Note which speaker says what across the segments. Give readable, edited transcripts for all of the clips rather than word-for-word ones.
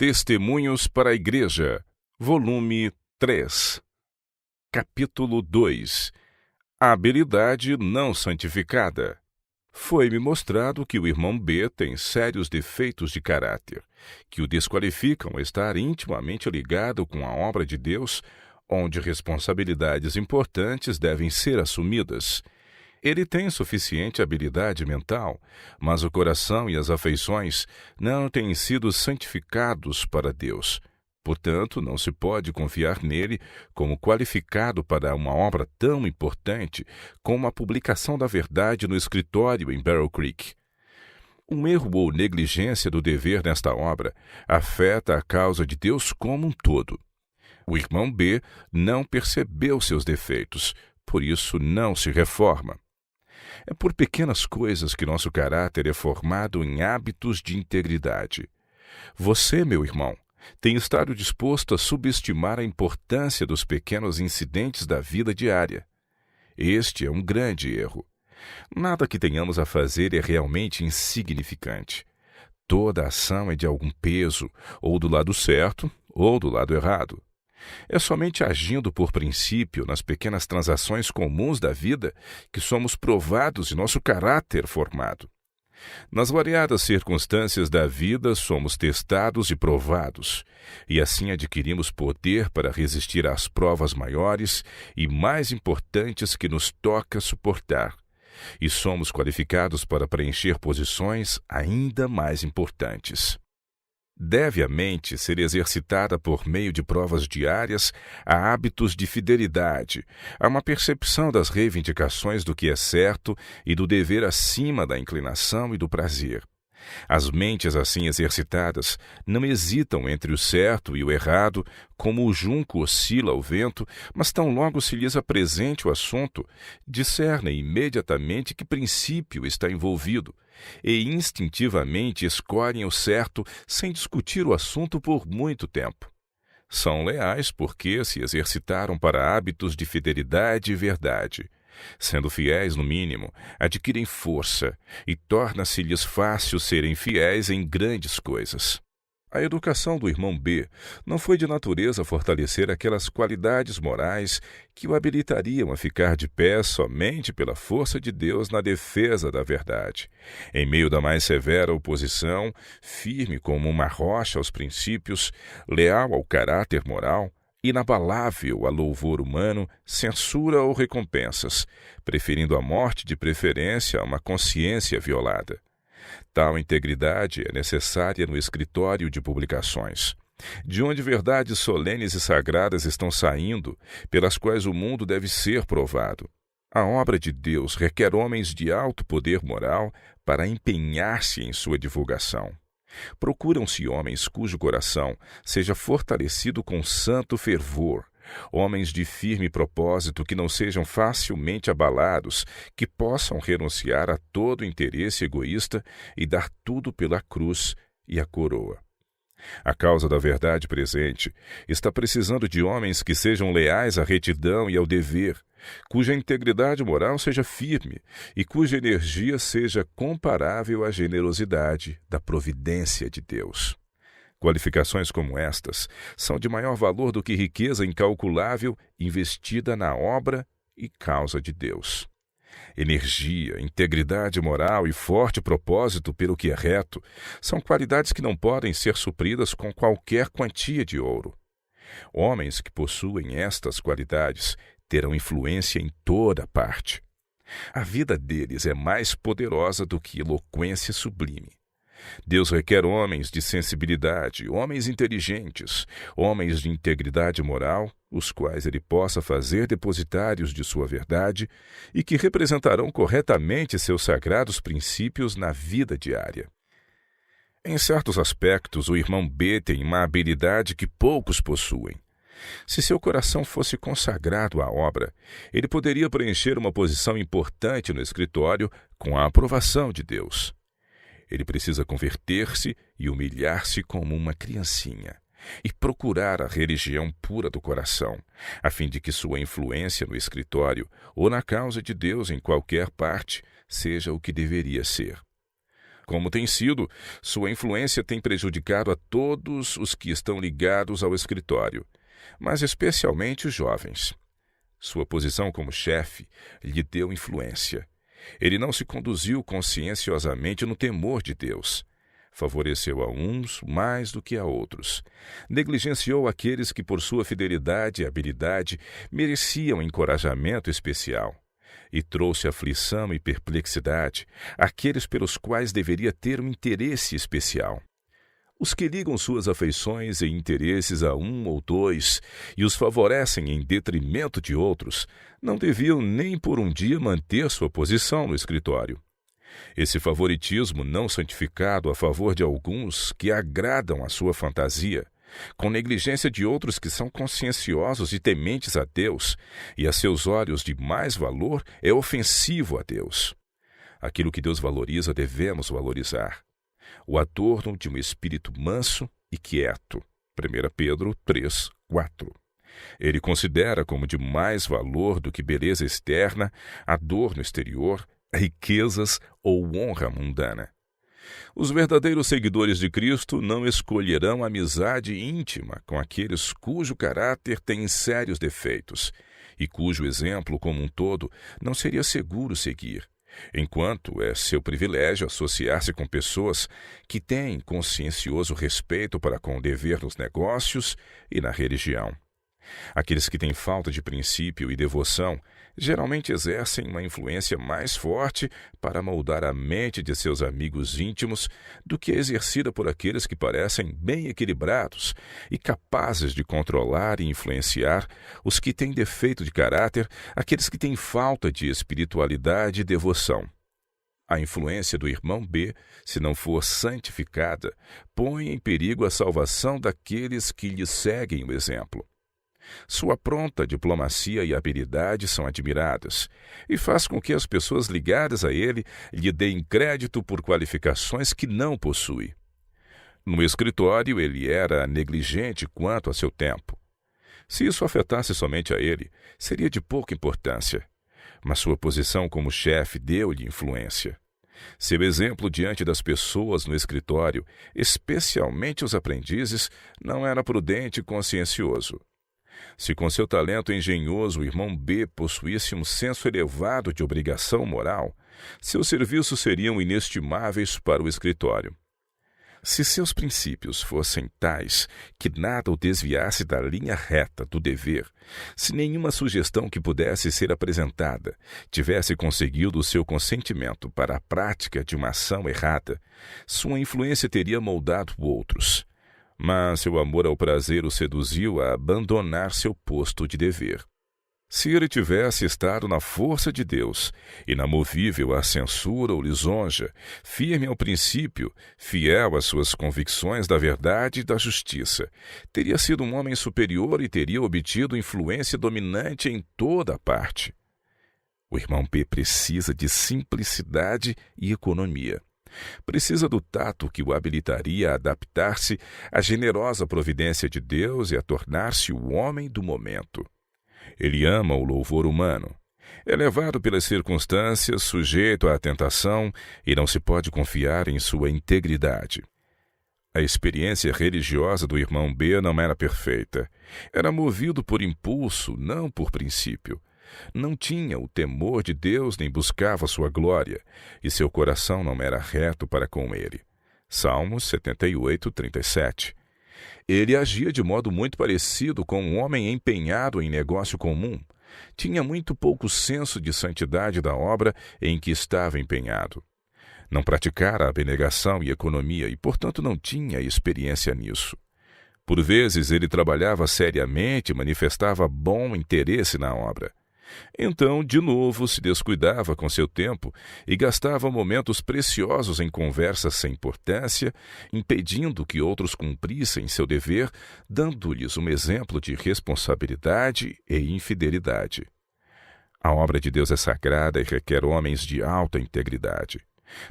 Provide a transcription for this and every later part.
Speaker 1: Testemunhos para a Igreja, volume 3, capítulo 2. A habilidade não santificada. Foi-me mostrado que o irmão B tem sérios defeitos de caráter, que o desqualificam a estar intimamente ligado com a obra de Deus, onde responsabilidades importantes devem ser assumidas. Ele tem suficiente habilidade mental, mas o coração e as afeições não têm sido santificados para Deus. Portanto, não se pode confiar nele como qualificado para uma obra tão importante como a publicação da verdade no escritório em Barrel Creek. Um erro ou negligência do dever nesta obra afeta a causa de Deus como um todo. O irmão B não percebeu seus defeitos, por isso não se reforma. É por pequenas coisas que nosso caráter é formado em hábitos de integridade. Você, meu irmão, tem estado disposto a subestimar a importância dos pequenos incidentes da vida diária. Este é um grande erro. Nada que tenhamos a fazer é realmente insignificante. Toda ação é de algum peso, ou do lado certo, ou do lado errado. É somente agindo por princípio nas pequenas transações comuns da vida que somos provados e nosso caráter formado. Nas variadas circunstâncias da vida somos testados e provados, e assim adquirimos poder para resistir às provas maiores e mais importantes que nos toca suportar, e somos qualificados para preencher posições ainda mais importantes. Deve a mente ser exercitada por meio de provas diárias a hábitos de fidelidade, a uma percepção das reivindicações do que é certo e do dever acima da inclinação e do prazer. As mentes assim exercitadas não hesitam entre o certo e o errado, como o junco oscila ao vento, mas tão logo se lhes apresente o assunto, discernem imediatamente que princípio está envolvido, e instintivamente escolhem o certo sem discutir o assunto por muito tempo. São leais porque se exercitaram para hábitos de fidelidade e verdade. Sendo fiéis no mínimo, adquirem força e torna-se-lhes fácil serem fiéis em grandes coisas. A educação do irmão B não foi de natureza fortalecer aquelas qualidades morais que o habilitariam a ficar de pé somente pela força de Deus na defesa da verdade. Em meio da mais severa oposição, firme como uma rocha aos princípios, leal ao caráter moral, inabalável a louvor humano, censura ou recompensas, preferindo a morte de preferência a uma consciência violada. Tal integridade é necessária no escritório de publicações, de onde verdades solenes e sagradas estão saindo, pelas quais o mundo deve ser provado. A obra de Deus requer homens de alto poder moral para empenhar-se em sua divulgação. Procuram-se homens cujo coração seja fortalecido com santo fervor, homens de firme propósito que não sejam facilmente abalados, que possam renunciar a todo interesse egoísta e dar tudo pela cruz e a coroa. A causa da verdade presente está precisando de homens que sejam leais à retidão e ao dever, cuja integridade moral seja firme e cuja energia seja comparável à generosidade da providência de Deus. Qualificações como estas são de maior valor do que riqueza incalculável investida na obra e causa de Deus. Energia, integridade moral e forte propósito pelo que é reto são qualidades que não podem ser supridas com qualquer quantia de ouro. Homens que possuem estas qualidades terão influência em toda parte. A vida deles é mais poderosa do que eloquência sublime. Deus requer homens de sensibilidade, homens inteligentes, homens de integridade moral, os quais ele possa fazer depositários de sua verdade e que representarão corretamente seus sagrados princípios na vida diária. Em certos aspectos, o irmão B tem uma habilidade que poucos possuem. Se seu coração fosse consagrado à obra, ele poderia preencher uma posição importante no escritório com a aprovação de Deus. Ele precisa converter-se e humilhar-se como uma criancinha e procurar a religião pura do coração, a fim de que sua influência no escritório ou na causa de Deus em qualquer parte seja o que deveria ser. Como tem sido, sua influência tem prejudicado a todos os que estão ligados ao escritório, mas especialmente os jovens. Sua posição como chefe lhe deu influência. Ele não se conduziu conscienciosamente no temor de Deus. Favoreceu a uns mais do que a outros. Negligenciou aqueles que, por sua fidelidade e habilidade, mereciam encorajamento especial. E trouxe aflição e perplexidade àqueles pelos quais deveria ter um interesse especial. Os que ligam suas afeições e interesses a um ou dois e os favorecem em detrimento de outros, não deviam nem por um dia manter sua posição no escritório. Esse favoritismo não santificado a favor de alguns que agradam à sua fantasia, com negligência de outros que são conscienciosos e tementes a Deus, e a seus olhos de mais valor, é ofensivo a Deus. Aquilo que Deus valoriza devemos valorizar. O adorno de um espírito manso e quieto. 1 Pedro 3, 4. Ele considera como de mais valor do que beleza externa, adorno exterior, riquezas ou honra mundana. Os verdadeiros seguidores de Cristo não escolherão amizade íntima com aqueles cujo caráter tem sérios defeitos e cujo exemplo como um todo não seria seguro seguir, enquanto é seu privilégio associar-se com pessoas que têm consciencioso respeito para com o dever nos negócios e na religião. Aqueles que têm falta de princípio e devoção geralmente exercem uma influência mais forte para moldar a mente de seus amigos íntimos do que exercida por aqueles que parecem bem equilibrados e capazes de controlar e influenciar os que têm defeito de caráter, aqueles que têm falta de espiritualidade e devoção. A influência do irmão B, se não for santificada, põe em perigo a salvação daqueles que lhe seguem o exemplo. Sua pronta diplomacia e habilidade são admiradas, e faz com que as pessoas ligadas a ele lhe deem crédito por qualificações que não possui. No escritório, ele era negligente quanto a seu tempo. Se isso afetasse somente a ele, seria de pouca importância, mas sua posição como chefe deu-lhe influência. Seu exemplo diante das pessoas no escritório, especialmente os aprendizes, não era prudente e consciencioso. Se com seu talento engenhoso o irmão B possuísse um senso elevado de obrigação moral, seus serviços seriam inestimáveis para o escritório. Se seus princípios fossem tais que nada o desviasse da linha reta do dever, se nenhuma sugestão que pudesse ser apresentada tivesse conseguido o seu consentimento para a prática de uma ação errada, sua influência teria moldado outros. Mas seu amor ao prazer o seduziu a abandonar seu posto de dever. Se ele tivesse estado na força de Deus, inamovível à censura ou lisonja, firme ao princípio, fiel às suas convicções da verdade e da justiça, teria sido um homem superior e teria obtido influência dominante em toda a parte. O irmão P precisa de simplicidade e economia. Precisa do tato que o habilitaria a adaptar-se à generosa providência de Deus e a tornar-se o homem do momento. Ele ama o louvor humano. É levado pelas circunstâncias, sujeito à tentação e não se pode confiar em sua integridade. A experiência religiosa do irmão B não era perfeita. Era movido por impulso, não por princípio. Não tinha o temor de Deus nem buscava sua glória, e seu coração não era reto para com ele. Salmos 78, 37. Ele agia de modo muito parecido com um homem empenhado em negócio comum. Tinha muito pouco senso de santidade da obra em que estava empenhado. Não praticara a abnegação e economia e, portanto, não tinha experiência nisso. Por vezes, ele trabalhava seriamente e manifestava bom interesse na obra. Então, de novo, se descuidava com seu tempo e gastava momentos preciosos em conversas sem importância, impedindo que outros cumprissem seu dever, dando-lhes um exemplo de responsabilidade e infidelidade. A obra de Deus é sagrada e requer homens de alta integridade.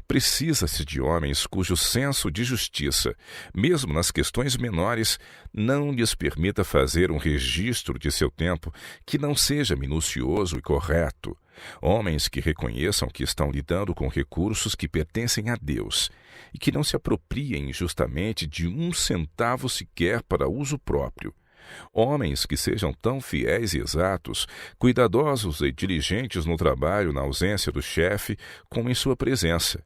Speaker 1: Precisa-se de homens cujo senso de justiça, mesmo nas questões menores, não lhes permita fazer um registro de seu tempo que não seja minucioso e correto. Homens que reconheçam que estão lidando com recursos que pertencem a Deus e que não se apropriem injustamente de um centavo sequer para uso próprio. Homens que sejam tão fiéis e exatos, cuidadosos e diligentes no trabalho na ausência do chefe como em sua presença,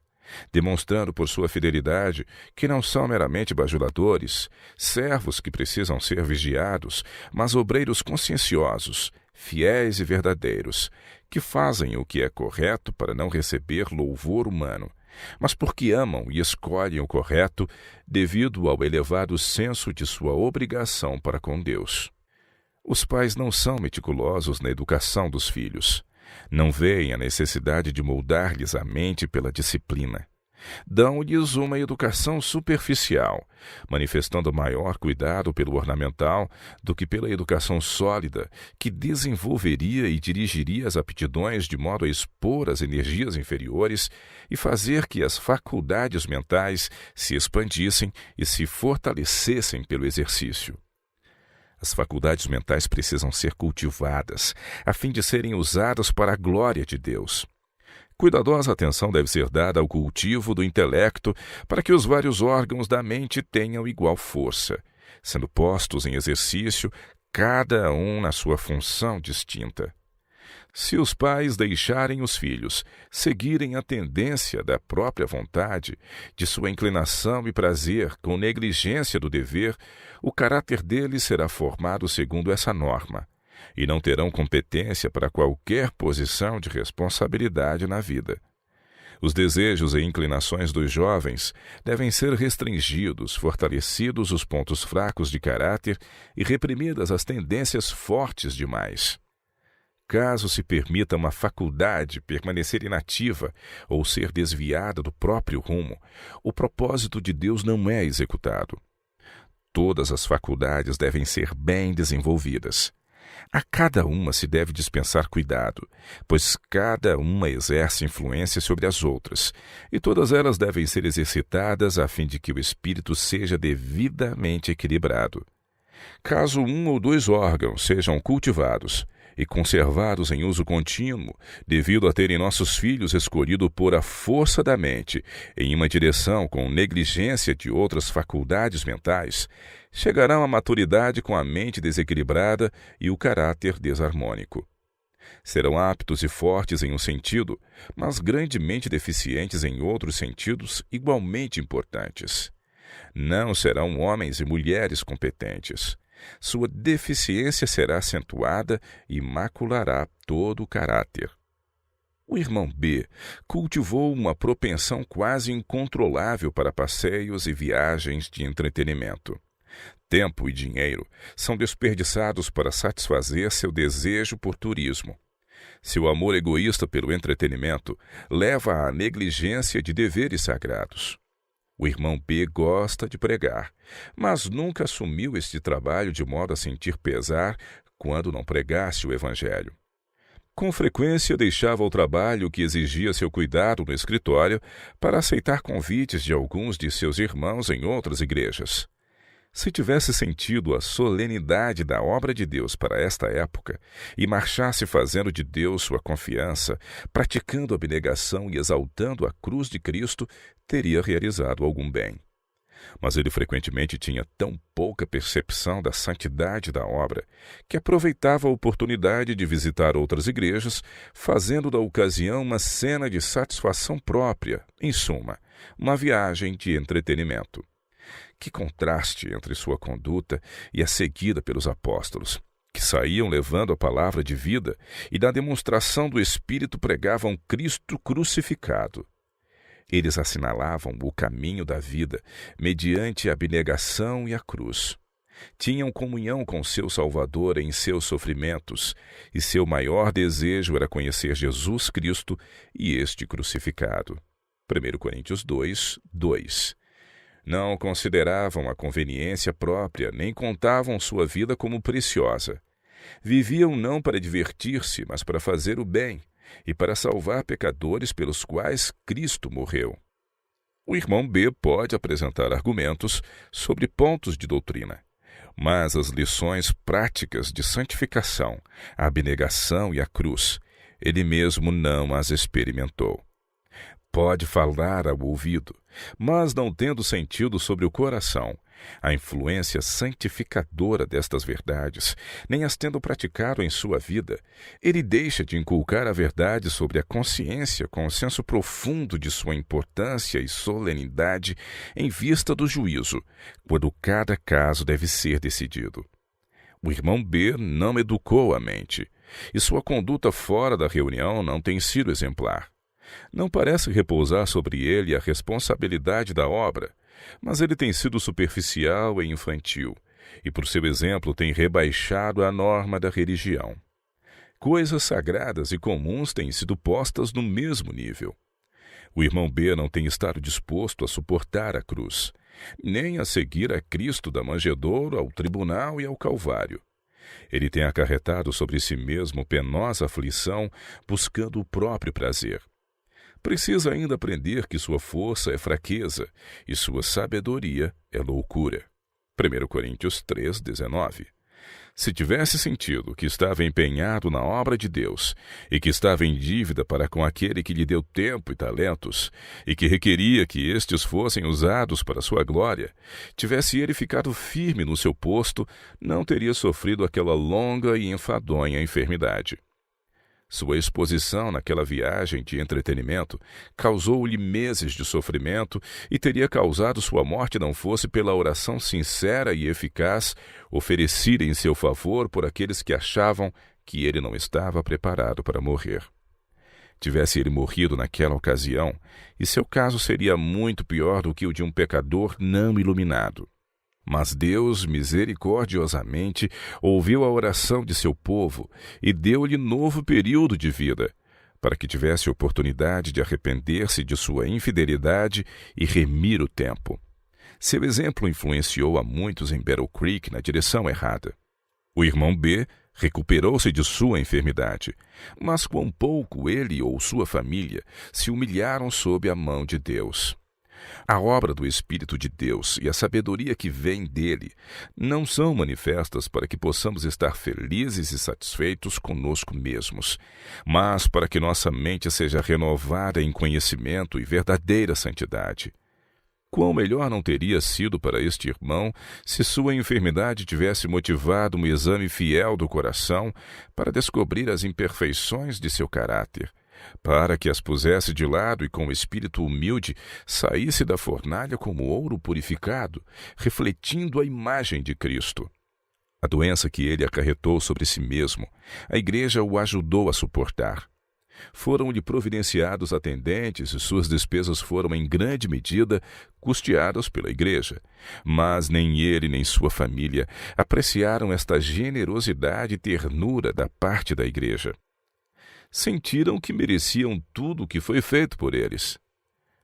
Speaker 1: demonstrando por sua fidelidade que não são meramente bajuladores, servos que precisam ser vigiados, mas obreiros conscienciosos, fiéis e verdadeiros, que fazem o que é correto para não receber louvor humano, mas porque amam e escolhem o correto devido ao elevado senso de sua obrigação para com Deus. Os pais não são meticulosos na educação dos filhos. Não veem a necessidade de moldar-lhes a mente pela disciplina. Dão-lhes uma educação superficial, manifestando maior cuidado pelo ornamental do que pela educação sólida, que desenvolveria e dirigiria as aptidões de modo a expor as energias inferiores e fazer que as faculdades mentais se expandissem e se fortalecessem pelo exercício. As faculdades mentais precisam ser cultivadas, a fim de serem usadas para a glória de Deus. Cuidadosa atenção deve ser dada ao cultivo do intelecto para que os vários órgãos da mente tenham igual força, sendo postos em exercício, cada um na sua função distinta. Se os pais deixarem os filhos seguirem a tendência da própria vontade, de sua inclinação e prazer, com negligência do dever, o caráter deles será formado segundo essa norma, e não terão competência para qualquer posição de responsabilidade na vida. Os desejos e inclinações dos jovens devem ser restringidos, fortalecidos os pontos fracos de caráter e reprimidas as tendências fortes demais. Caso se permita uma faculdade permanecer inativa ou ser desviada do próprio rumo, o propósito de Deus não é executado. Todas as faculdades devem ser bem desenvolvidas. A cada uma se deve dispensar cuidado, pois cada uma exerce influência sobre as outras, e todas elas devem ser exercitadas a fim de que o espírito seja devidamente equilibrado. Caso um ou dois órgãos sejam cultivados e conservados em uso contínuo, devido a terem nossos filhos escolhido pôr a força da mente em uma direção com negligência de outras faculdades mentais, chegarão à maturidade com a mente desequilibrada e o caráter desarmônico. Serão aptos e fortes em um sentido, mas grandemente deficientes em outros sentidos igualmente importantes. Não serão homens e mulheres competentes. Sua deficiência será acentuada e maculará todo o caráter. O irmão B cultivou uma propensão quase incontrolável para passeios e viagens de entretenimento. Tempo e dinheiro são desperdiçados para satisfazer seu desejo por turismo. Seu amor egoísta pelo entretenimento leva à negligência de deveres sagrados. O irmão B gosta de pregar, mas nunca assumiu este trabalho de modo a sentir pesar quando não pregasse o Evangelho. Com frequência deixava o trabalho que exigia seu cuidado no escritório para aceitar convites de alguns de seus irmãos em outras igrejas. Se tivesse sentido a solenidade da obra de Deus para esta época e marchasse fazendo de Deus sua confiança, praticando abnegação e exaltando a cruz de Cristo, teria realizado algum bem. Mas ele frequentemente tinha tão pouca percepção da santidade da obra que aproveitava a oportunidade de visitar outras igrejas, fazendo da ocasião uma cena de satisfação própria, em suma, uma viagem de entretenimento. Que contraste entre sua conduta e a seguida pelos apóstolos, que saíam levando a palavra de vida e na demonstração do Espírito pregavam Cristo crucificado. Eles assinalavam o caminho da vida mediante a abnegação e a cruz. Tinham comunhão com seu Salvador em seus sofrimentos, e seu maior desejo era conhecer Jesus Cristo e este crucificado. 1 Coríntios 2, 2. Não consideravam a conveniência própria, nem contavam sua vida como preciosa. Viviam não para divertir-se, mas para fazer o bem, e para salvar pecadores pelos quais Cristo morreu. O irmão B pode apresentar argumentos sobre pontos de doutrina, mas as lições práticas de santificação, a abnegação e a cruz, ele mesmo não as experimentou. Pode falar ao ouvido, mas não tendo sentido sobre o coração, a influência santificadora destas verdades, nem as tendo praticado em sua vida, ele deixa de inculcar a verdade sobre a consciência com o senso profundo de sua importância e solenidade em vista do juízo, quando cada caso deve ser decidido. O irmão B não educou a mente, e sua conduta fora da reunião não tem sido exemplar. Não parece repousar sobre ele a responsabilidade da obra, mas ele tem sido superficial e infantil, e por seu exemplo tem rebaixado a norma da religião. Coisas sagradas e comuns têm sido postas no mesmo nível. O irmão B não tem estado disposto a suportar a cruz, nem a seguir a Cristo da manjedoura ao tribunal e ao Calvário. Ele tem acarretado sobre si mesmo penosa aflição, buscando o próprio prazer. Precisa ainda aprender que sua força é fraqueza e sua sabedoria é loucura. 1 Coríntios 3:19. Se tivesse sentido que estava empenhado na obra de Deus e que estava em dívida para com aquele que lhe deu tempo e talentos e que requeria que estes fossem usados para sua glória, tivesse ele ficado firme no seu posto, não teria sofrido aquela longa e enfadonha enfermidade. Sua exposição naquela viagem de entretenimento causou-lhe meses de sofrimento e teria causado sua morte não fosse pela oração sincera e eficaz oferecida em seu favor por aqueles que achavam que ele não estava preparado para morrer. Tivesse ele morrido naquela ocasião, e seu caso seria muito pior do que o de um pecador não iluminado. Mas Deus, misericordiosamente, ouviu a oração de seu povo e deu-lhe novo período de vida, para que tivesse oportunidade de arrepender-se de sua infidelidade e remir o tempo. Seu exemplo influenciou a muitos em Battle Creek na direção errada. O irmão B recuperou-se de sua enfermidade, mas quão pouco ele ou sua família se humilharam sob a mão de Deus. A obra do Espírito de Deus e a sabedoria que vem dele não são manifestas para que possamos estar felizes e satisfeitos conosco mesmos, mas para que nossa mente seja renovada em conhecimento e verdadeira santidade. Quão melhor não teria sido para este irmão se sua enfermidade tivesse motivado um exame fiel do coração para descobrir as imperfeições de seu caráter, para que as pusesse de lado e com espírito humilde saísse da fornalha como ouro purificado, refletindo a imagem de Cristo. A doença que ele acarretou sobre si mesmo, a igreja o ajudou a suportar. Foram-lhe providenciados atendentes e suas despesas foram em grande medida custeadas pela igreja, mas nem ele nem sua família apreciaram esta generosidade e ternura da parte da igreja. Sentiram que mereciam tudo o que foi feito por eles.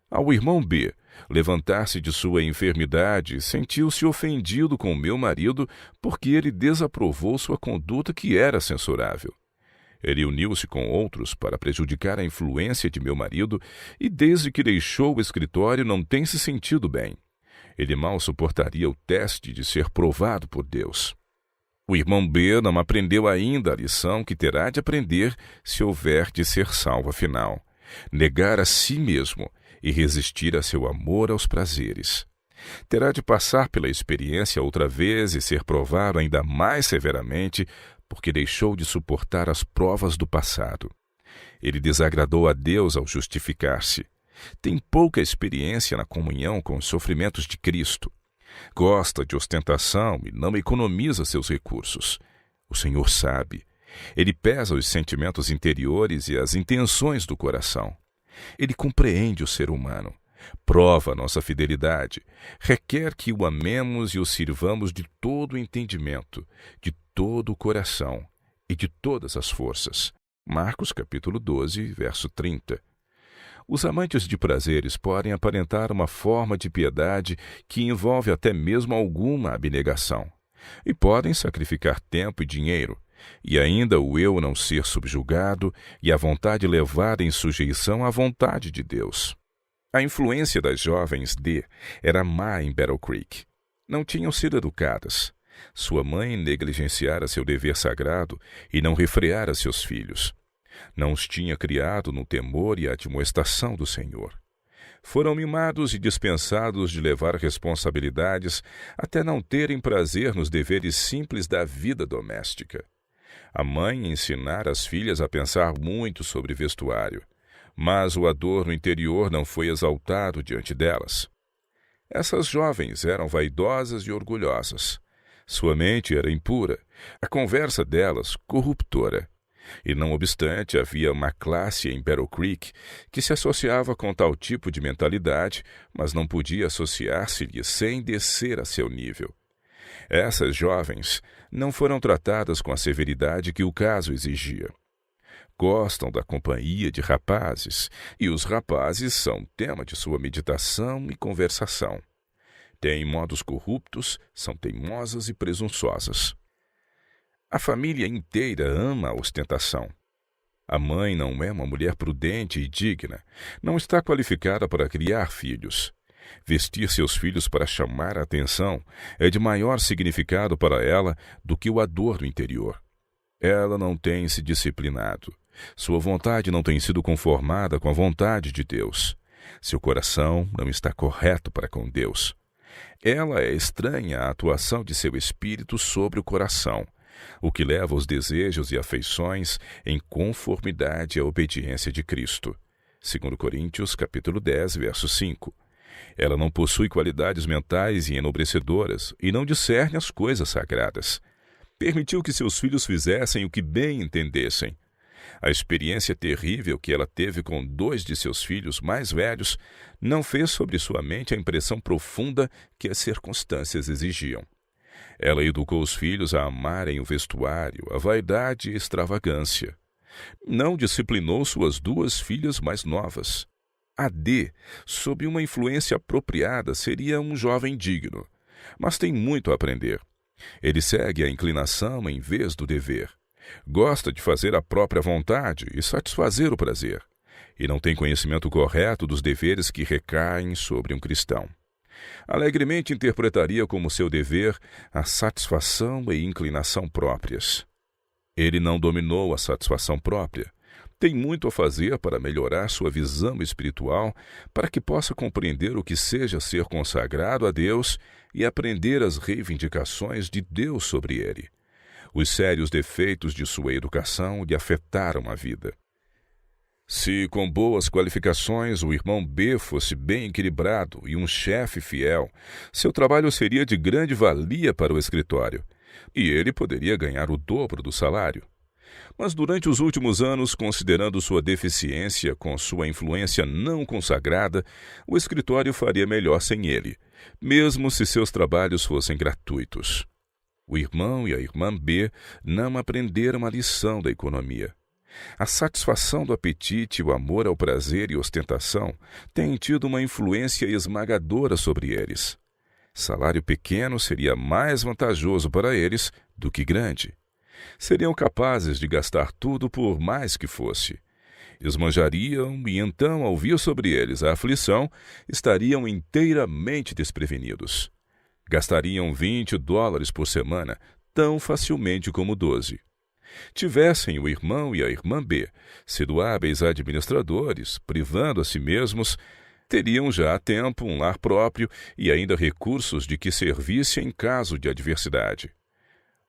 Speaker 1: Ao irmão B levantar-se de sua enfermidade, sentiu-se ofendido com meu marido porque ele desaprovou sua conduta que era censurável. Ele uniu-se com outros para prejudicar a influência de meu marido e desde que deixou o escritório não tem se sentido bem. Ele mal suportaria o teste de ser provado por Deus. O irmão B não aprendeu ainda a lição que terá de aprender se houver de ser salvo afinal. Negar a si mesmo e resistir a seu amor aos prazeres. Terá de passar pela experiência outra vez e ser provado ainda mais severamente porque deixou de suportar as provas do passado. Ele desagradou a Deus ao justificar-se. Tem pouca experiência na comunhão com os sofrimentos de Cristo. Gosta de ostentação e não economiza seus recursos. O Senhor sabe. Ele pesa os sentimentos interiores e as intenções do coração. Ele compreende o ser humano. Prova nossa fidelidade. Requer que o amemos e o sirvamos de todo o entendimento, de todo o coração e de todas as forças. Marcos capítulo 12, verso 30. Os amantes de prazeres podem aparentar uma forma de piedade que envolve até mesmo alguma abnegação. E podem sacrificar tempo e dinheiro, e ainda o eu não ser subjugado e a vontade levada em sujeição à vontade de Deus. A influência das jovens D era má em Battle Creek. Não tinham sido educadas. Sua mãe negligenciara seu dever sagrado e não refreara seus filhos. Não os tinha criado no temor e admoestação do Senhor. Foram mimados e dispensados de levar responsabilidades até não terem prazer nos deveres simples da vida doméstica. A mãe ensinara as filhas a pensar muito sobre vestuário, mas o adorno interior não foi exaltado diante delas. Essas jovens eram vaidosas e orgulhosas. Sua mente era impura, a conversa delas corruptora. E não obstante, havia uma classe em Battle Creek que se associava com tal tipo de mentalidade, mas não podia associar-se-lhe sem descer a seu nível. Essas jovens não foram tratadas com a severidade que o caso exigia. Gostam da companhia de rapazes, e os rapazes são tema de sua meditação e conversação. Têm modos corruptos, são teimosas e presunçosas. A família inteira ama a ostentação. A mãe não é uma mulher prudente e digna, não está qualificada para criar filhos. Vestir seus filhos para chamar a atenção é de maior significado para ela do que o adorno interior. Ela não tem se disciplinado. Sua vontade não tem sido conformada com a vontade de Deus. Seu coração não está correto para com Deus. Ela é estranha à atuação de seu espírito sobre o coração, o que leva os desejos e afeições em conformidade à obediência de Cristo. 2 Coríntios, capítulo 10, verso 5. Ela não possui qualidades mentais e enobrecedoras e não discerne as coisas sagradas. Permitiu que seus filhos fizessem o que bem entendessem. A experiência terrível que ela teve com 2 de seus filhos mais velhos não fez sobre sua mente a impressão profunda que as circunstâncias exigiam. Ela educou os filhos a amarem o vestuário, a vaidade e a extravagância. Não disciplinou suas 2 filhas mais novas. A D, sob uma influência apropriada, seria um jovem digno, mas tem muito a aprender. Ele segue a inclinação em vez do dever. Gosta de fazer a própria vontade e satisfazer o prazer, e não tem conhecimento correto dos deveres que recaem sobre um cristão. Alegremente interpretaria como seu dever a satisfação e inclinação próprias. Ele não dominou a satisfação própria. Tem muito a fazer para melhorar sua visão espiritual, para que possa compreender o que seja ser consagrado a Deus e aprender as reivindicações de Deus sobre ele. Os sérios defeitos de sua educação lhe afetaram a vida. Se com boas qualificações o irmão B fosse bem equilibrado e um chefe fiel, seu trabalho seria de grande valia para o escritório, e ele poderia ganhar o dobro do salário. Mas durante os últimos anos, considerando sua deficiência com sua influência não consagrada, o escritório faria melhor sem ele, mesmo se seus trabalhos fossem gratuitos. O irmão e a irmã B não aprenderam a lição da economia. A satisfação do apetite, o amor ao prazer e ostentação têm tido uma influência esmagadora sobre eles. Salário pequeno seria mais vantajoso para eles do que grande. Seriam capazes de gastar tudo por mais que fosse. Esbanjariam e então, ao vir sobre eles a aflição, estariam inteiramente desprevenidos. Gastariam $20 por semana, tão facilmente como 12. Tivessem o irmão e a irmã B sido hábeis administradores, privando a si mesmos, teriam já há tempo um lar próprio e ainda recursos de que servisse em caso de adversidade.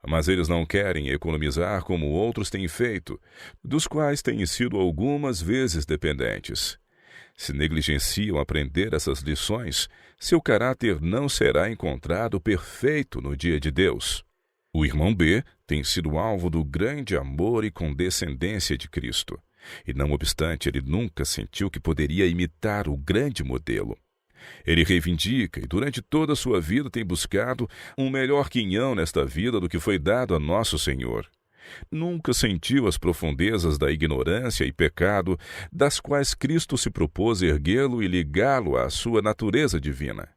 Speaker 1: Mas eles não querem economizar como outros têm feito, dos quais têm sido algumas vezes dependentes. Se negligenciam aprender essas lições, seu caráter não será encontrado perfeito no dia de Deus. O irmão B tem sido alvo do grande amor e condescendência de Cristo, e não obstante ele nunca sentiu que poderia imitar o grande modelo. Ele reivindica e durante toda a sua vida tem buscado um melhor quinhão nesta vida do que foi dado a nosso Senhor. Nunca sentiu as profundezas da ignorância e pecado das quais Cristo se propôs erguê-lo e ligá-lo à sua natureza divina.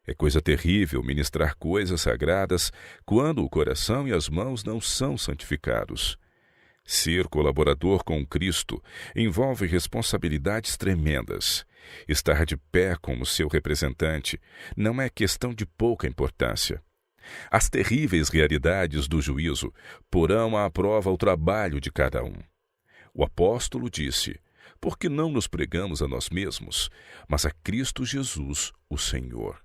Speaker 1: É coisa terrível ministrar coisas sagradas quando o coração e as mãos não são santificados. Ser colaborador com Cristo envolve responsabilidades tremendas. Estar de pé como seu representante não é questão de pouca importância. As terríveis realidades do juízo porão à prova o trabalho de cada um. O apóstolo disse: "Por que não nos pregamos a nós mesmos, mas a Cristo Jesus, o Senhor?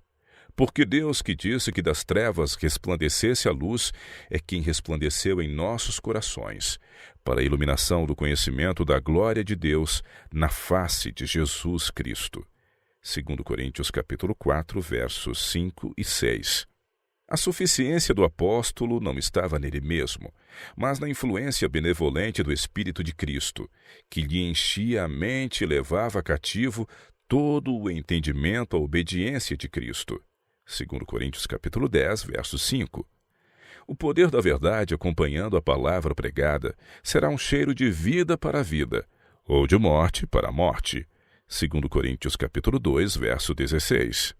Speaker 1: Porque Deus, que disse que das trevas resplandecesse a luz, é quem resplandeceu em nossos corações, para a iluminação do conhecimento da glória de Deus na face de Jesus Cristo." 2 Coríntios capítulo 4, versos 5 e 6. A suficiência do apóstolo não estava nele mesmo, mas na influência benevolente do Espírito de Cristo, que lhe enchia a mente e levava cativo todo o entendimento à obediência de Cristo. 2 Coríntios capítulo 10, verso 5. O poder da verdade acompanhando a palavra pregada será um cheiro de vida para a vida, ou de morte para a morte. 2 Coríntios capítulo 2, verso 16.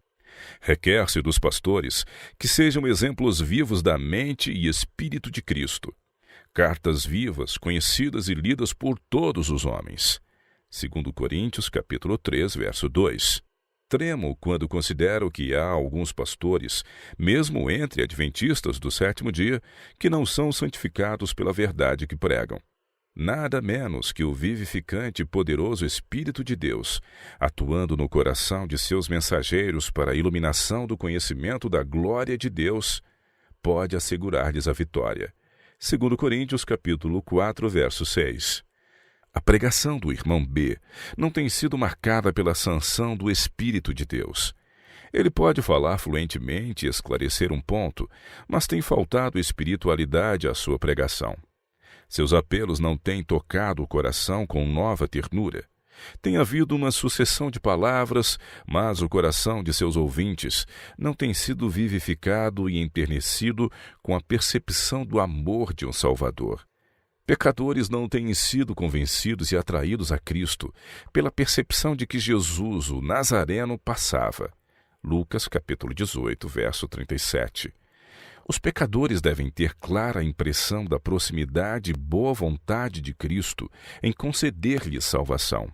Speaker 1: Requer-se dos pastores que sejam exemplos vivos da mente e espírito de Cristo. Cartas vivas, conhecidas e lidas por todos os homens. 2 Coríntios capítulo 3, verso 2. Tremo quando considero que há alguns pastores, mesmo entre adventistas do sétimo dia, que não são santificados pela verdade que pregam. Nada menos que o vivificante e poderoso Espírito de Deus, atuando no coração de seus mensageiros para a iluminação do conhecimento da glória de Deus, pode assegurar-lhes a vitória. 2 Coríntios capítulo 4, verso 6. A pregação do irmão B não tem sido marcada pela sanção do Espírito de Deus. Ele pode falar fluentemente e esclarecer um ponto, mas tem faltado espiritualidade à sua pregação. Seus apelos não têm tocado o coração com nova ternura. Tem havido uma sucessão de palavras, mas o coração de seus ouvintes não tem sido vivificado e enternecido com a percepção do amor de um Salvador. Pecadores não têm sido convencidos e atraídos a Cristo pela percepção de que Jesus, o Nazareno, passava. Lucas capítulo 18, verso 37. Os pecadores devem ter clara impressão da proximidade e boa vontade de Cristo em conceder-lhes salvação.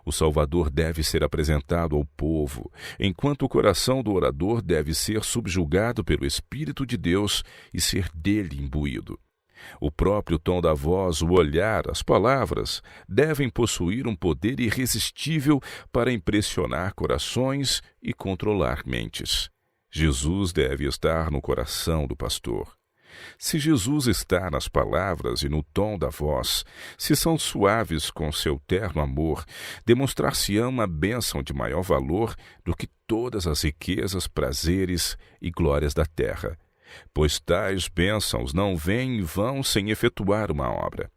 Speaker 1: O Salvador deve ser apresentado ao povo, enquanto o coração do orador deve ser subjugado pelo Espírito de Deus e ser dele imbuído. O próprio tom da voz, o olhar, as palavras devem possuir um poder irresistível para impressionar corações e controlar mentes. Jesus deve estar no coração do pastor. Se Jesus está nas palavras e no tom da voz, se são suaves com seu terno amor, demonstrar-se-ão uma bênção de maior valor do que todas as riquezas, prazeres e glórias da terra. Pois tais bênçãos não vêm e vão sem efetuar uma obra.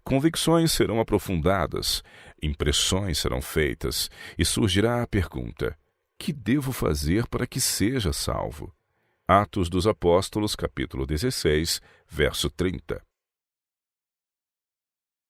Speaker 1: Convicções serão aprofundadas, impressões serão feitas, e surgirá a pergunta: que devo fazer para que seja salvo? Atos dos Apóstolos, capítulo 16, verso 30.